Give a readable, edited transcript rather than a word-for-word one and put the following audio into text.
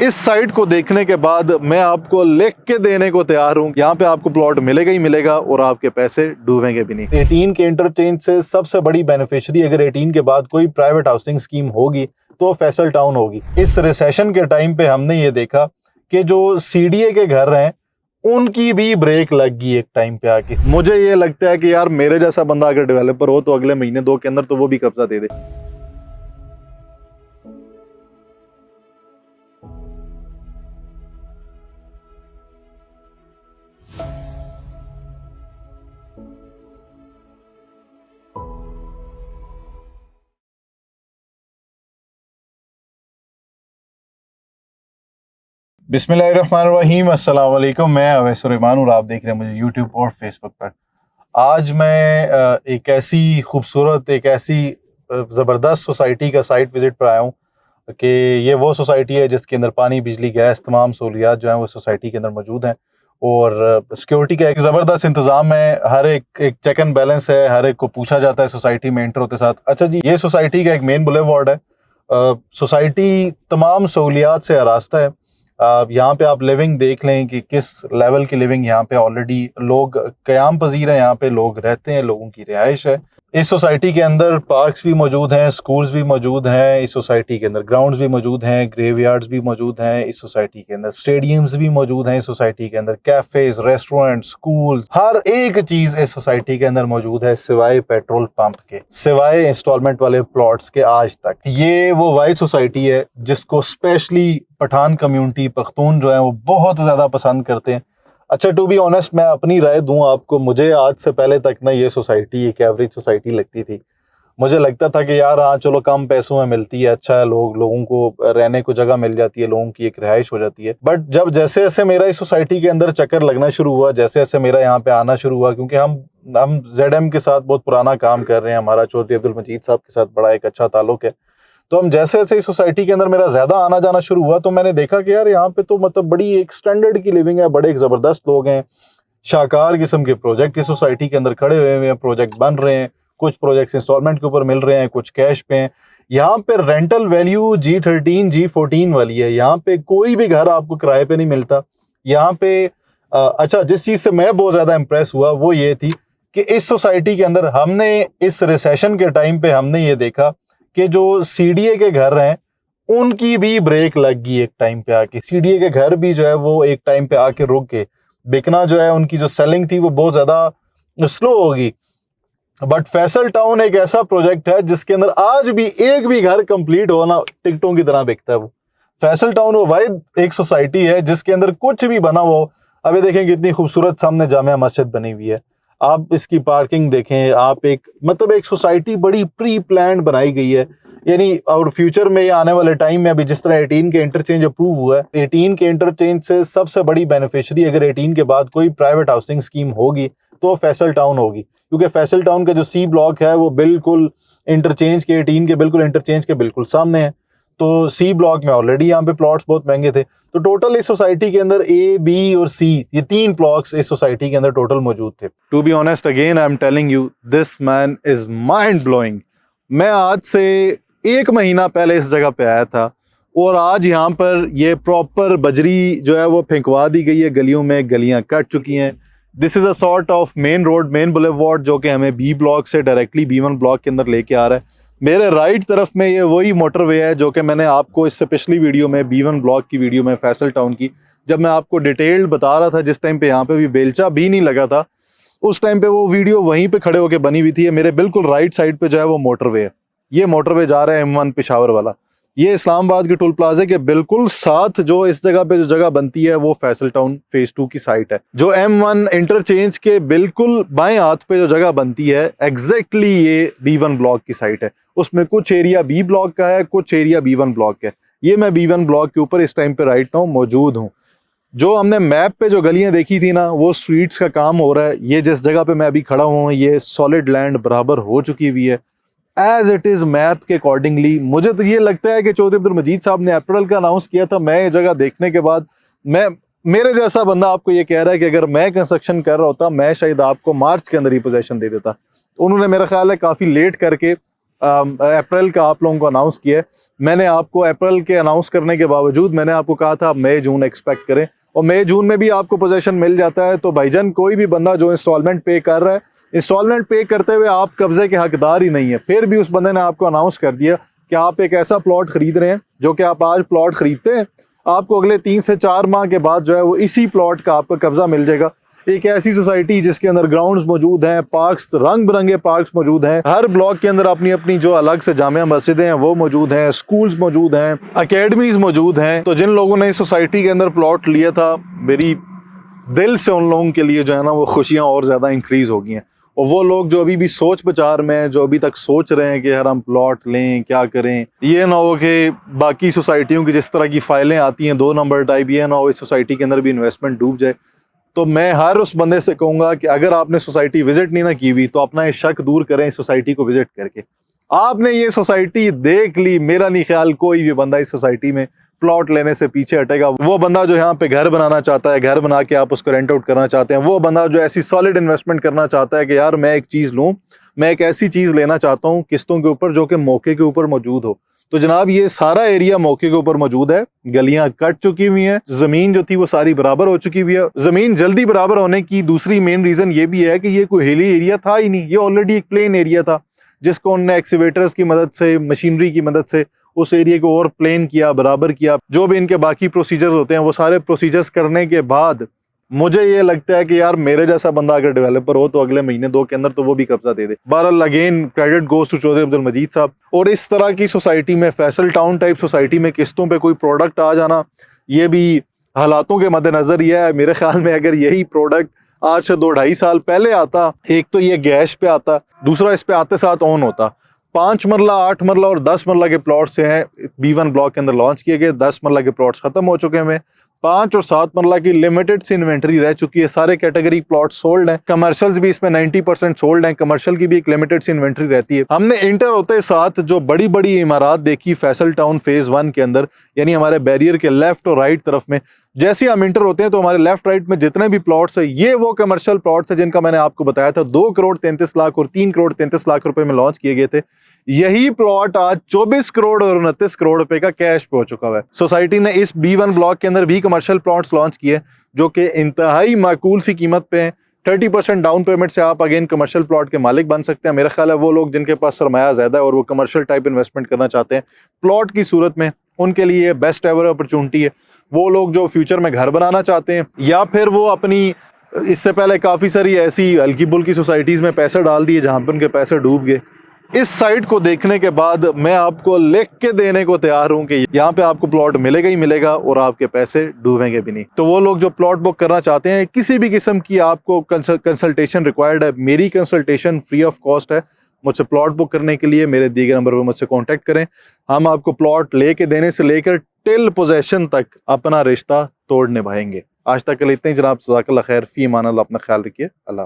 इस साइट को देखने के बाद मैं आपको लिख के देने को तैयार हूँ। यहाँ पे आपको प्लॉट मिलेगा ही मिलेगा और आपके पैसे डूबेंगे भी नहीं। 18 के इंटरचेंज से सबसे बड़ी बेनिफिशियरी अगर 18 के बाद कोई प्राइवेट हाउसिंग स्कीम होगी तो फैसल टाउन होगी। इस रिसेशन के टाइम पे हमने ये देखा कि जो सीडीए के घर हैं उनकी भी ब्रेक लग गई एक टाइम पे आके। मुझे ये लगता है कि यार मेरे जैसा बंदा अगर डेवलपर हो तो अगले महीने 2 के अंदर तो वो भी कब्जा दे दे। बिस्मिल्लाहिर्रहमानिर्रहीम, अस्सलाम वालेकुम। मैं अवैस सुलेमान और आप देख रहे हैं मुझे यूट्यूब और फेसबुक पर। आज मैं एक ऐसी खूबसूरत, एक ऐसी ज़बरदस्त सोसाइटी का साइट विज़िट पर आया हूँ कि ये वो सोसाइटी है जिसके अंदर पानी, बिजली, गैस तमाम सहूलियात जो हैं वो सोसाइटी के अंदर मौजूद हैं और सिक्योरिटी का एक ज़बरदस्त इंतज़ाम है। हर एक चेक एंड बैलेंस है, हर एक को पूछा जाता है सोसाइटी में एंटर होते साथ। अच्छा जी, ये सोसाइटी का एक मेन बुलेवार्ड है। सोसाइटी तमाम सहूलियात से आरास्ता है। यहाँ पे आप लिविंग देख लें कि किस लेवल की लिविंग यहाँ पे ऑलरेडी लोग क़याम पजीर हैं, यहाँ पे लोग रहते हैं, लोगों की रिहाइश है। इस सोसाइटी के अंदर पार्क्स भी मौजूद हैं, स्कूल्स भी मौजूद हैं, इस सोसाइटी के अंदर ग्राउंड्स भी मौजूद हैं, ग्रेवयार्ड्स भी मौजूद हैं, इस सोसाइटी के अंदर स्टेडियम्स भी मौजूद हैं, इस सोसाइटी के अंदर कैफेज, रेस्टोरेंट, स्कूल, हर एक चीज इस सोसाइटी के अंदर मौजूद है सिवाय पेट्रोल पंप के, सिवाय इंस्टॉलमेंट वाले प्लॉट्स के। आज तक ये वो वाइड सोसाइटी है जिसको स्पेशली पठान कम्युनिटी, पख्तून जो है वो बहुत ज्यादा पसंद करते हैं। अच्छा, टू बी ऑनेस्ट, मैं अपनी राय दूं आपको, मुझे आज से पहले तक ना ये सोसाइटी एक एवरेज सोसाइटी लगती थी। मुझे लगता था कि यार हाँ चलो कम पैसों में मिलती है, अच्छा है, लोगों को रहने को जगह मिल जाती है, लोगों की एक रिहाइश हो जाती है। बट जब जैसे जैसे मेरा इस सोसाइटी के अंदर चक्कर लगना शुरू हुआ, जैसे जैसे मेरा यहाँ पे आना शुरू हुआ, क्योंकि हम ZM के साथ बहुत पुराना काम कर रहे हैं, हमारा चौधरी अब्दुल मजीद साहब के साथ बड़ा एक अच्छा ताल्लुक है, तो हम जैसे जैसे इस सोसाइटी के अंदर मेरा ज्यादा आना जाना शुरू हुआ तो मैंने देखा कि यार यहाँ पे तो मतलब बड़ी एक स्टैंडर्ड की लिविंग है, बड़े एक जबरदस्त लोग हैं, शाहकार किस्म के प्रोजेक्ट इस सोसाइटी के अंदर खड़े हुए हैं, प्रोजेक्ट बन रहे हैं, कुछ प्रोजेक्ट्स इंस्टॉलमेंट के ऊपर मिल रहे हैं, कुछ कैश पे हैं। यहाँ पे रेंटल वैल्यू G13 G14 वाली है। यहाँ पे कोई भी घर आपको किराए पे नहीं मिलता। यहाँ पे अच्छा, जिस चीज से मैं बहुत ज्यादा इंप्रेस हुआ वो ये थी कि इस सोसाइटी के अंदर हमने इस रिसेशन के टाइम पे हमने ये देखा कि जो सीडीए के घर हैं उनकी भी ब्रेक लग गई एक टाइम पे आके। सीडीए के घर भी जो है वो एक टाइम पे आके रुक गए, बिकना जो है उनकी जो सेलिंग थी वो बहुत ज्यादा स्लो होगी। बट फैसल टाउन एक ऐसा प्रोजेक्ट है जिसके अंदर आज भी एक भी घर कंप्लीट होना टिकटों की तरह बिकता है। वो फैसल टाउन वो वाहिद एक सोसाइटी है जिसके अंदर कुछ भी बना हो। अभी देखें कितनी खूबसूरत सामने जामिया मस्जिद बनी हुई है, आप इसकी पार्किंग देखें, आप एक सोसाइटी बड़ी प्री प्लान बनाई गई है। यानी और फ्यूचर में आने वाले टाइम में अभी जिस तरह 18 के इंटरचेंज अप्रूव हुआ है, 18 के इंटरचेंज से सबसे बड़ी बेनिफिशियरी अगर 18 के बाद कोई प्राइवेट हाउसिंग स्कीम होगी तो फैसल टाउन होगी, क्योंकि फैसल टाउन का जो C ब्लॉक है वो बिल्कुल इंटरचेंज के 18 के बिल्कुल इंटरचेंज के बिल्कुल सामने है। तो C ब्लॉक में ऑलरेडी यहाँ पे प्लॉट्स बहुत महंगे थे, तो टोटल इस सोसाइटी के अंदर A, B और C ये 3 ब्लॉक्स इस सोसाइटी के अंदर टोटल मौजूद थे। To be honest, again I am telling you, this man is mind blowing. मैं आज से 1 महीना पहले इस जगह पे आया था और आज यहाँ पर ये प्रॉपर बजरी जो है वो फेंकवा दी गई है, गलियों में गलियां कट चुकी हैं। This is a sort of main road, main boulevard जो कि हमें B ब्लॉक से डायरेक्टली B1 ब्लॉक के अंदर लेके आ रहा है। मेरे राइट तरफ में ये वही मोटरवे है जो कि मैंने आपको इससे पिछली वीडियो में B1 ब्लॉक की वीडियो में फैसल टाउन की, जब मैं आपको डिटेल्ड बता रहा था, जिस टाइम पे यहाँ पे भी बेलचा भी नहीं लगा था, उस टाइम पे वो वीडियो वहीं पे खड़े होके बनी हुई थी। मेरे बिल्कुल राइट साइड पे जो है वो मोटरवे है। ये मोटरवे जा रहा है M1 पेशावर वाला। ये इस्लामाबाद के टोल प्लाजे के बिल्कुल साथ जो इस जगह पे जो जगह बनती है वो फैसल टाउन फेज 2 की साइट है। जो M1 इंटरचेंज के बिल्कुल बाएं हाथ पे जो जगह बनती है एग्जैक्टली ये B1 ब्लॉक की साइट है। उसमें कुछ एरिया B ब्लॉक का है, कुछ एरिया B1 ब्लॉक का है। ये मैं B1 ब्लॉक के ऊपर इस टाइम पे राइट नाउ मौजूद हूँ। जो हमने मैप पे जो गलियां देखी थी ना, वो स्ट्रीट्स का काम हो रहा है। ये जिस जगह पे मैं अभी खड़ा हूँ ये सॉलिड लैंड बराबर हो चुकी हुई है एज इट इज मैप के अकॉर्डिंगली। मुझे तो ये लगता है कि चौधरी अब्दुल मजीद साहब ने अप्रैल का अनाउंस किया था, मैं ये जगह देखने के बाद मेरे जैसा बंदा आपको ये कह रहा है कि अगर मैं कंस्ट्रक्शन कर रहा होता मैं शायद आपको मार्च के अंदर ही पोजीशन दे देता। उन्होंने मेरा ख्याल है काफी लेट करके अप्रैल का आप लोगों को अनाउंस किया है। मैंने आपको अप्रैल के अनाउंस करने के बावजूद मैंने आपको कहा था मई जून एक्सपेक्ट करें, और मई जून में भी आपको पोजीशन मिल जाता है। तो भाईजान कोई भी बंदा जो इंस्टॉलमेंट पे कर रहा है, इंस्टॉलमेंट पे करते हुए आप कब्जे के हकदार ही नहीं है, फिर भी उस बंदे ने आपको अनाउंस कर दिया कि आप एक ऐसा प्लॉट खरीद रहे हैं जो कि आप आज प्लॉट खरीदते हैं, आपको अगले 3 से 4 माह के बाद जो है वो इसी प्लॉट का आपका कब्जा मिल जाएगा। एक ऐसी सोसाइटी जिसके अंदर ग्राउंड्स मौजूद हैं, पार्क्स, रंग बिरंगे पार्क्स मौजूद हैं, हर ब्लॉक के अंदर अपनी अपनी जो अलग से जामिया मस्जिदें हैं वो मौजूद हैं, स्कूल्स मौजूद हैं, अकेडमीज मौजूद हैं। तो जिन लोगों ने इस सोसाइटी के अंदर प्लॉट लिया था, मेरी दिल से उन लोगों के लिए जो है ना वो खुशियाँ और ज़्यादा इंक्रीज़ हो गई हैं। और वो लोग जो अभी भी सोच विचार में हैं, जो अभी तक सोच रहे हैं कि यार हम प्लॉट लें, क्या करें, ये ना हो कि बाकी सोसाइटियों की जिस तरह की फाइलें आती हैं 2 नंबर टाइप, ये ना हो इस सोसाइटी के अंदर भी इन्वेस्टमेंट डूब जाए। तो मैं हर उस बंदे से कहूँगा कि अगर आपने सोसाइटी विजिट नहीं ना की हुई तो अपना ये शक दूर करें इस सोसाइटी को विजिट करके। आपने ये सोसाइटी देख ली, मेरा नहीं ख्याल कोई भी बंदा इस सोसाइटी में प्लॉट लेने से पीछे हटेगा। वो बंदा जो यहाँ पे घर बनाना चाहता है, घर बना के आप उसको रेंट आउट करना चाहते हैं, वो बंदा जो ऐसी सॉलिड इन्वेस्टमेंट करना चाहता है कि यार मैं एक चीज़ लूँ, मैं एक ऐसी चीज़ लेना चाहता हूँ किस्तों के ऊपर जो कि मौके के ऊपर मौजूद हो। तो जनाब ये सारा एरिया मौके के ऊपर मौजूद है, गलियां कट चुकी हुई हैं, जमीन जो थी वो सारी बराबर हो चुकी हुई है। जमीन जल्दी बराबर होने की दूसरी मेन रीजन ये भी है कि ये कोई हिली एरिया था ही नहीं, ये ऑलरेडी एक प्लेन एरिया था जिसको उन्होंने एक्सीवेटर्स की मदद से, मशीनरी की मदद से उस एरिया को और प्लेन किया, बराबर किया। जो भी इनके बाकी प्रोसीजर्स होते हैं वो सारे प्रोसीजर्स करने के बाद मुझे ये लगता है कि यार मेरे जैसा बंदा अगर डेवलपर हो तो अगले महीने 2 के अंदर तो वो भी कब्जा दे दे। बहरहाल again credit goes to Chaudhary Abdul Majeed साहब। और इस तरह की सोसाइटी में, फैसल टाउन टाइप सोसाइटी में किस्तों पे कोई प्रोडक्ट आ जाना, ये भी हालातों के मद्देनजर यह है। मेरे ख्याल में अगर यही प्रोडक्ट आज से 2-2.5 साल पहले आता, एक तो ये गैस पे आता, दूसरा इस पे आते साथ ऑन होता। 5 मरला, 8 मरला और 10 मरला के प्लॉट से हैं B1 ब्लॉक के अंदर लॉन्च किए गए। 10 मरला के प्लॉट्स खत्म हो चुके हैं। 5 और 7 मरला की लिमिटेड सी इन्वेंट्री रह चुकी है। सारे कैटेगरी प्लॉट सोल्ड हैं, कमर्शियल्स भी इसमें 90% सोल्ड हैं। कमर्शियल की भी एक लिमिटेड सी इन्वेंट्री रहती है। हमने इंटर होते साथ जो बड़ी बड़ी इमारत देखी फैसल टाउन फेज 1 के अंदर, यानी हमारे बैरियर के लेफ्ट और राइट तरफ में, जैसे हम इंटर होते हैं तो हमारे लेफ्ट राइट में जितने भी प्लॉट्स है ये वो कमर्शियल प्लॉट थे जिनका मैंने आपको बताया था 2 करोड़ 33 लाख और 3 करोड़ 33 लाख रुपए में लॉन्च किए गए थे। यही प्लॉट आज 24 करोड़ और 29 करोड़ रुपए का कैश पे हो चुका है। सोसाइटी ने इस B1 ब्लॉक के अंदर भी कमर्शियल प्लॉट्स लॉन्च किए जो कि इंतहाई माकूल सी कीमत पे हैं। 30% डाउन पेमेंट से आप अगेन कमर्शियल प्लॉट के मालिक बन सकते हैं। मेरा ख्याल है वो लोग जिनके पास सरमाया ज्यादा है और वो कमर्शियल टाइप इन्वेस्टमेंट करना चाहते हैं प्लॉट की सूरत में, उनके लिए बेस्ट एवर अपॉर्चुनिटी है। वो लोग जो फ्यूचर में घर बनाना चाहते हैं या फिर वो अपनी, इससे पहले काफ़ी सारी ऐसी हल्की बुल्की सोसाइटीज़ में पैसे डाल दिए जहाँ पर उनके पैसे डूब गए। इस साइट को देखने के बाद मैं आपको लिख के देने को तैयार हूं कि यहाँ पे आपको प्लॉट मिलेगा ही मिलेगा और आपके पैसे डूबेंगे भी नहीं। तो वो लोग जो प्लॉट बुक करना चाहते हैं, किसी भी किस्म की आपको कंसल्टेशन रिक्वायर्ड है, मेरी कंसल्टेशन फ्री ऑफ कॉस्ट है। मुझसे प्लॉट बुक करने के लिए मेरे दिए गए नंबर पर मुझसे कांटेक्ट करें। हम आपको प्लॉट लेके देने से लेकर टिल पोजेशन तक अपना रिश्ता तोड़ निभाएंगे। आज तक के लिए इतने ही जनाब। जज़ाकल्लाह खैर, फी अमान अल्लाह, अपना ख्याल रखिए। अल्लाह।